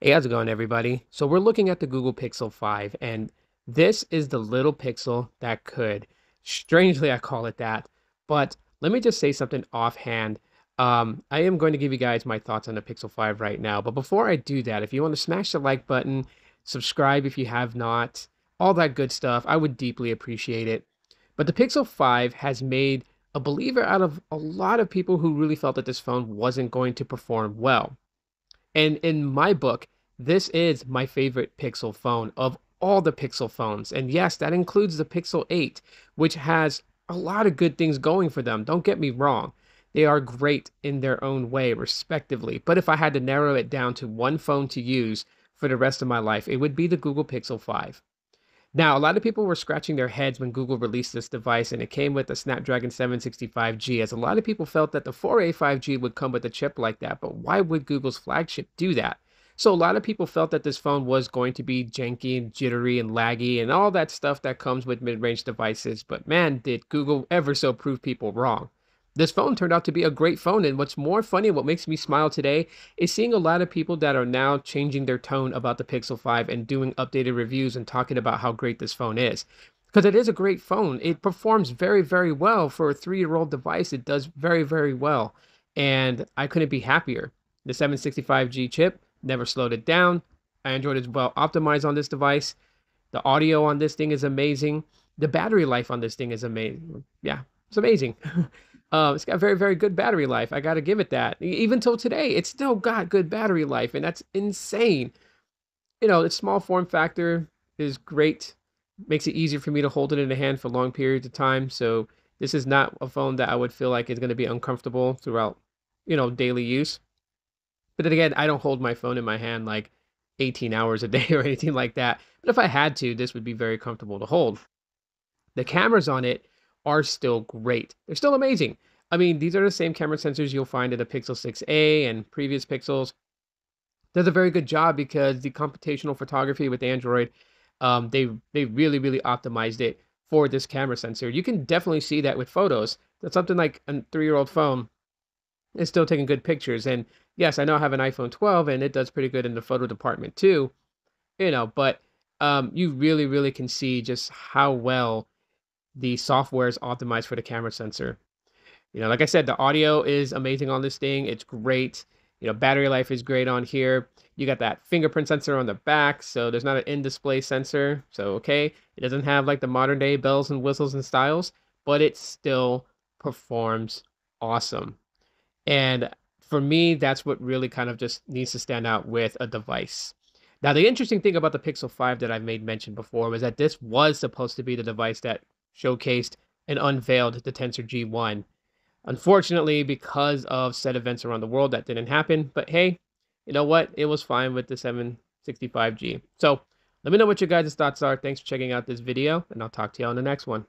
Hey, how's it going, everybody? So we're looking at the Google Pixel 5, and this is the little Pixel that could. Strangely, I call it that. But let me just say something offhand. I am going to give you guys my thoughts on the Pixel 5 right now. But before I do that, if you want to smash the like button, subscribe if you have not, all that good stuff, I would deeply appreciate it. But the Pixel 5 has made a believer out of a lot of people who really felt that this phone wasn't going to perform well. And in my book, this is my favorite Pixel phone of all the Pixel phones. And yes, that includes the Pixel 8, which has a lot of good things going for them. Don't get me wrong. They are great in their own way, respectively. But if I had to narrow it down to one phone to use for the rest of my life, it would be the Google Pixel 5. Now, a lot of people were scratching their heads when Google released this device and it came with the Snapdragon 765G, as a lot of people felt that the 4A 5G would come with a chip like that, but why would Google's flagship do that? So a lot of people felt that this phone was going to be janky and jittery and laggy and all that stuff that comes with mid-range devices, but man, did Google ever so prove people wrong. This phone turned out to be a great phone, and what's more funny, what makes me smile today, is seeing a lot of people that are now changing their tone about the Pixel 5 and doing updated reviews and talking about how great this phone is. Because it is a great phone. It performs very, very well for a 3-year-old device. It does very, very well. And I couldn't be happier. The 765G chip never slowed it down. Android is well optimized on this device. The audio on this thing is amazing. The battery life on this thing is amazing. Yeah, it's amazing. It's got very, very good battery life. I got to give it that. Even till today, it's still got good battery life, and that's insane. You know, its small form factor is great. Makes it easier for me to hold it in the hand for long periods of time. So this is not a phone that I would feel like is going to be uncomfortable throughout, daily use. But then again, I don't hold my phone in my hand like 18 hours a day or anything like that. But if I had to, this would be very comfortable to hold. The cameras on it are still great. They're still amazing. I mean, these are the same camera sensors you'll find in the Pixel 6a and previous Pixels. Does a very good job because the computational photography with Android, they really, really optimized it for this camera sensor. You can definitely see that with photos. That's something like a 3-year-old phone is still taking good pictures. And yes, I know I have an iPhone 12 and it does pretty good in the photo department too, but you really, really can see just how well the software is optimized for the camera sensor. Like I said, the audio is amazing on this thing. It's great. Battery life is great on here. You got that fingerprint sensor on the back, so there's not an in-display sensor. So, okay, it doesn't have like the modern day bells and whistles and styles, but it still performs awesome. And for me, that's what really kind of just needs to stand out with a device. Now, the interesting thing about the Pixel 5 that I've made mention before was that this was supposed to be the device that showcased and unveiled the Tensor G1. Unfortunately, because of said events around the world, that didn't happen. But hey, you know what? It was fine with the 765G. So let me know what your guys' thoughts are. Thanks for checking out this video, and I'll talk to you on the next one.